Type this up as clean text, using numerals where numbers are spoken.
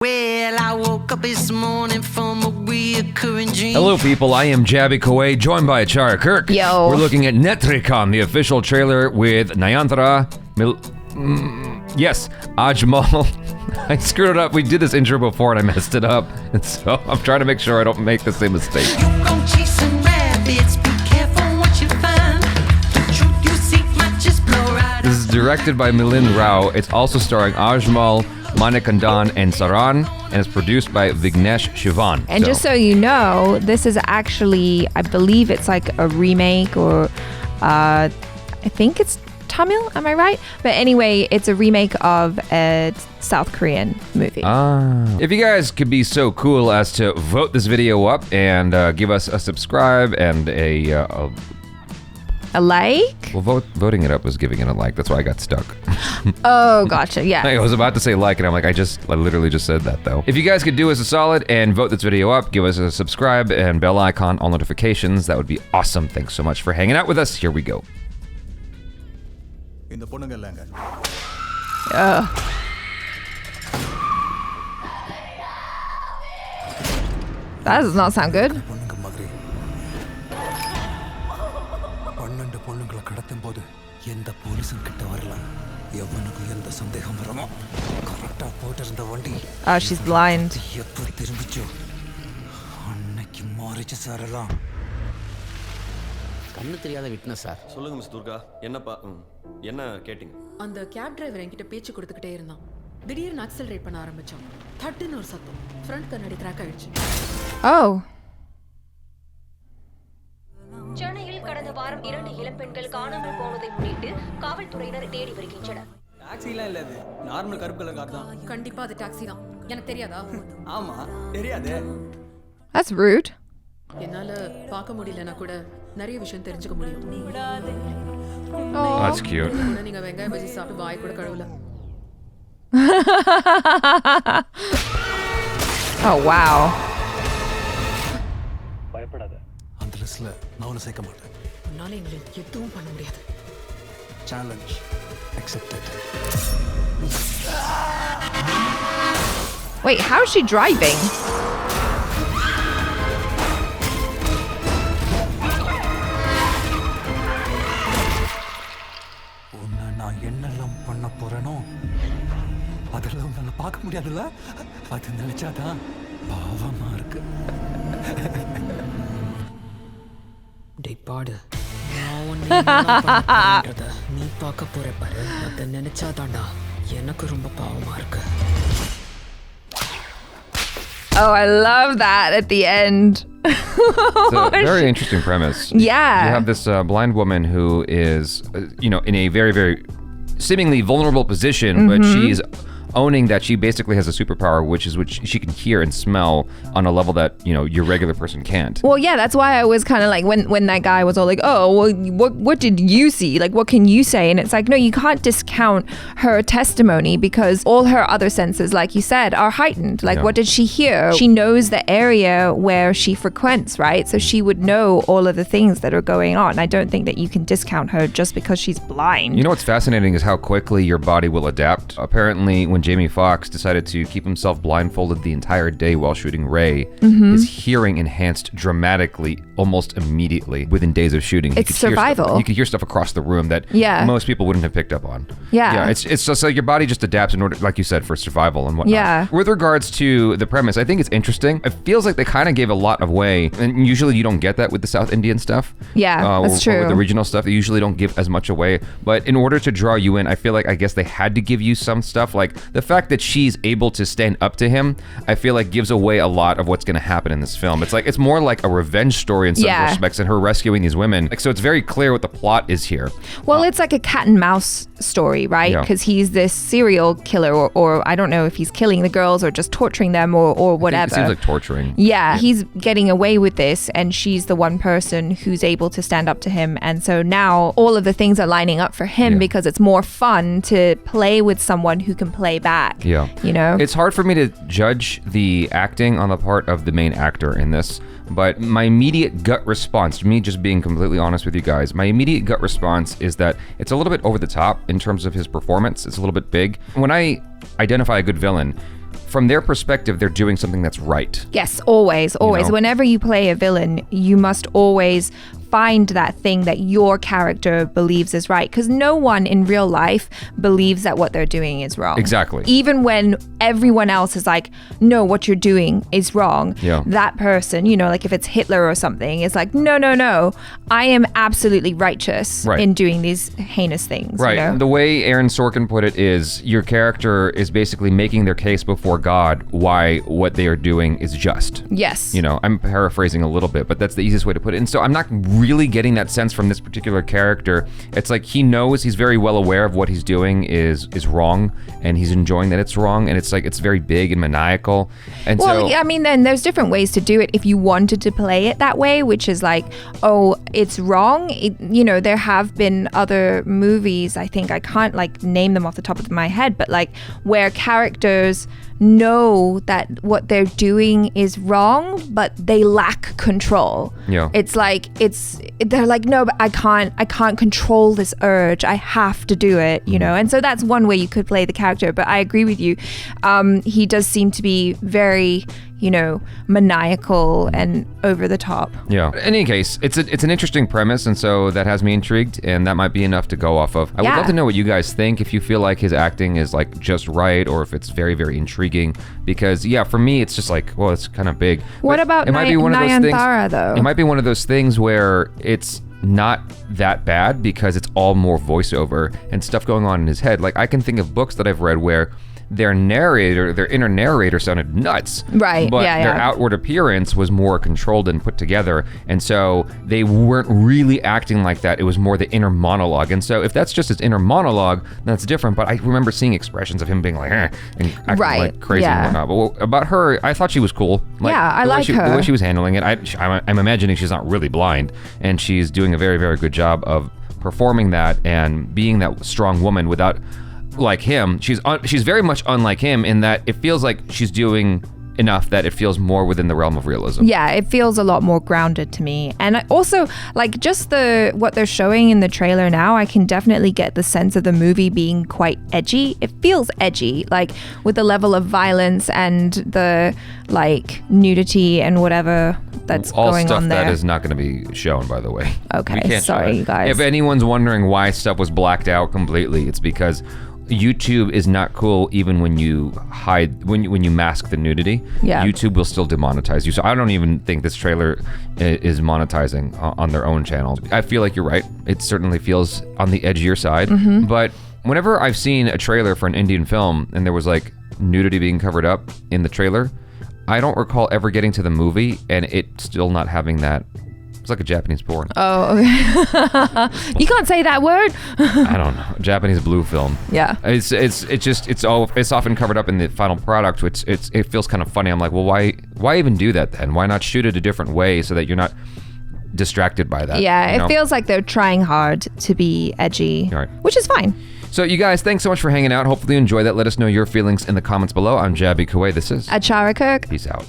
Well, I woke up this morning from a reoccurring dream. Hello, people. I am Jaby KOAY, joined by ACHARA KIRK. Yo. We're looking at NETRIKANN, the official trailer with Nayanthara, Ajmal. I screwed it up. We did this intro before and I messed it up. And so I'm trying to make sure I don't make the same mistake. You gon' chasing rabbits, be careful what you find. The truth you seek might just blow right. This is directed by Milind. It's also starring Ajmal, Mahna, and Saran, and it's produced by Vignesh, Shivan. And just so you know, this is actually, I believe it's like a remake or I think it's Tamil, am I right? But anyway, it's a remake of a South Korean movie. If you guys could be so cool as to vote this video up and give us a subscribe and a like? Well, voting it up was giving it a like. That's why I got stuck. Oh, gotcha. Yeah. I was about to say like, and I'm like, I literally just said that though. If you guys could do us a solid and vote this video up, give us a subscribe and bell icon, all notifications, that would be awesome. Thanks so much for hanging out with us. Here we go. That does not sound good. Oh, she's blind. கண்ணு தெரியாத witness sir. சொல்லுங்க miss Durga. என்னப்பா என்ன கேட்டிங்க? அந்த cab driver என்கிட்ட பேச்சு கொடுத்துக்கிட்டே இருந்தான். திடீர்னு ஆக்சலரேட் பண்ண ஆரம்பிச்சான். தட்டுன்னு ஒரு சத்தம். ஃப்ரண்ட் கண்ணாடி கிராக் ஆயிடுச்சு. Oh. சென்னையில் கடந்த வாரம் 2 இளம்பெண்கள் காணாமல் போனதை முன்னிட்டு காவல்துறையினர் தேடி வருகின்றனர். டாக்ஸிலாம் இல்ல, இது நார்மல் கருப்பு கலர் கார் தான். கண்டிப்பா அது டாக்ஸி தான். எனக்கு தெரியாதா? ஆமா, தெரியாதே. That's rude. என்னால பார்க்க முடியலனா கூட நிறைய விஷயம் தெரிஞ்சுக்க முடியும். Oh, that's cute. நீங்க வெங்காய பஜ்ஜி சாப்பிட்டு வாய் கூட கழுவல. Oh, wow. பயப்படாத. அந்த லிஸ்ட்ல நான் உன்னை சேர்க்க மாட்டேன். உன்னால எங்களுக்கு எதுவும் பண்ண முடியாது. Challenge accepted. Wait, how is she driving? உன்னை நான் என்னெல்லாம் பண்ண போறேனோ அதெல்லாம் உன்னால பார்க்க முடியாதுல்ல? அது நினைச்சாதான் பாவமா இருக்கு. டேய் பாடு. நான் உன்னை என்ன பண்றத நீ பார்க்க போற பாரு. அத நினைச்சாதான்டா எனக்கு ரொம்ப பாவமா இருக்கு. Oh, I love that at the end. It's a very interesting premise. Yeah. You have this blind woman who is, in a very, very seemingly vulnerable position, but she's owning that she basically has a superpower, which she can hear and smell on a level that, your regular person can't. Well, yeah, that's why I was kind of like, when that guy was all like, oh, well, what did you see? Like, what can you say? And it's like, no, you can't discount her testimony because all her other senses, like you said, are heightened. Like, what did she hear? She knows the area where she frequents, right? So she would know all of the things that are going on. I don't think that you can discount her just because she's blind. You know what's fascinating is how quickly your body will adapt. Apparently, when Jamie Foxx decided to keep himself blindfolded the entire day while shooting Ray, his hearing enhanced dramatically almost immediately within days of shooting. It's survival. You could hear stuff across the room that most people wouldn't have picked up on. Yeah. It's just like your body just adapts in order, like you said, for survival and whatnot. Yeah. With regards to the premise, I think it's interesting. It feels like they kind of gave a lot away, and usually you don't get that with the South Indian stuff. Yeah, that's true. Or with the regional stuff, they usually don't give as much away. But in order to draw you in, I feel like I guess they had to give you some stuff. Like the fact that she's able to stand up to him, I feel like gives away a lot of what's going to happen in this film. It's more like a revenge story in some respects, and her rescuing these women. Like, so it's very clear what the plot is here. Well, it's like a cat and mouse story, right? Because he's this serial killer, or I don't know if he's killing the girls or just torturing them or whatever. It seems like torturing. Yeah, he's getting away with this, and she's the one person who's able to stand up to him. And so now all of the things are lining up for him because it's more fun to play with someone who can play back. Yeah. It's hard for me to judge the acting on the part of the main actor in this, but my immediate gut response, me just being completely honest with you guys, my immediate gut response is that it's a little bit over the top in terms of his performance. It's a little bit big. When I identify a good villain, from their perspective, they're doing something that's right. Yes, always. know? Whenever you play a villain, you must always find that thing that your character believes is right, because no one in real life believes that what they're doing is wrong. Exactly. Even when everyone else is like, no, what you're doing is wrong. Yeah. That person, you know, like if it's Hitler or something, it's like, no, I am absolutely righteous Right. in doing these heinous things. Right. You know? The way Aaron Sorkin put it is your character is basically making their case before God why what they are doing is just. Yes. You know, I'm paraphrasing a little bit, but that's the easiest way to put it. And so I'm not really getting that sense from this particular character. It's like he knows, he's very well aware of what he's doing is wrong, and he's enjoying that it's wrong, and it's like it's very big and maniacal. And Well, so I mean, then there's different ways to do it if you wanted to play it that way, which is like, oh, it's wrong. You know, there have been other movies, I think I can't like name them off the top of my head, but like where characters know that what they're doing is wrong, but they lack control. Yeah. It's like they're like, no, but I can't control this urge. I have to do it, you know. And so that's one way you could play the character. But I agree with you. He does seem to be very, you know, maniacal and over the top. yeah. In any case, it's an interesting premise, and so that has me intrigued, and that might be enough to go off of. I would Yeah. love to know what you guys think, if you feel like his acting is like just right, or if it's very, very intriguing. Because yeah, for me, it's just like, well, it's kind of big. What But about it might be one of those things- Nayanthara, though? It might be one of those things where it's not that bad because it's all more voiceover and stuff going on in his head. Like I can think of books that I've read where their inner narrator sounded nuts. Right, But yeah, their yeah. outward appearance was more controlled and put together. And so they weren't really acting like that. It was more the inner monologue. And so if that's just his inner monologue, that's different. But I remember seeing expressions of him being like, and acting Right, like crazy yeah. and whatnot. But about her, I thought she was cool. Like, Yeah, I the way like she- her. The way she was handling it, I'm imagining she's not really blind. And she's doing a very, very good job of performing that and being that strong woman without... like him. She's very much unlike him in that it feels like she's doing enough that it feels more within the realm of realism. Yeah, it feels a lot more grounded to me. And I also, like, just what they're showing in the trailer now, I can definitely get the sense of the movie being quite edgy. It feels edgy, like with the level of violence and the like nudity and whatever that's All going stuff on there. that is not going to be shown, by the way. Okay, We can't show sorry, it. you guys. If anyone's wondering why stuff was blacked out completely, it's because YouTube is not cool even when you hide, when you mask the nudity. Yeah. YouTube will still demonetize you. So I don't even think this trailer is monetizing on their own channel. I feel like you're right. It certainly feels on the edgier side. Mm-hmm. But whenever I've seen a trailer for an Indian film and there was like nudity being covered up in the trailer, I don't recall ever getting to the movie and it still not having that. It's like a Japanese porn. Oh, okay. You can't say that word. I don't know. Japanese blue film. Yeah. It's often covered up in the final product, which it feels kind of funny. I'm like, well, why even do that then? Why not shoot it a different way so that you're not distracted by that? Yeah, you know? it feels like they're trying hard to be edgy, All right. which is fine. So you guys, thanks so much for hanging out. Hopefully you enjoy that. Let us know your feelings in the comments below. I'm Jaby KOAY. This is ACHARA KIRK. Peace out.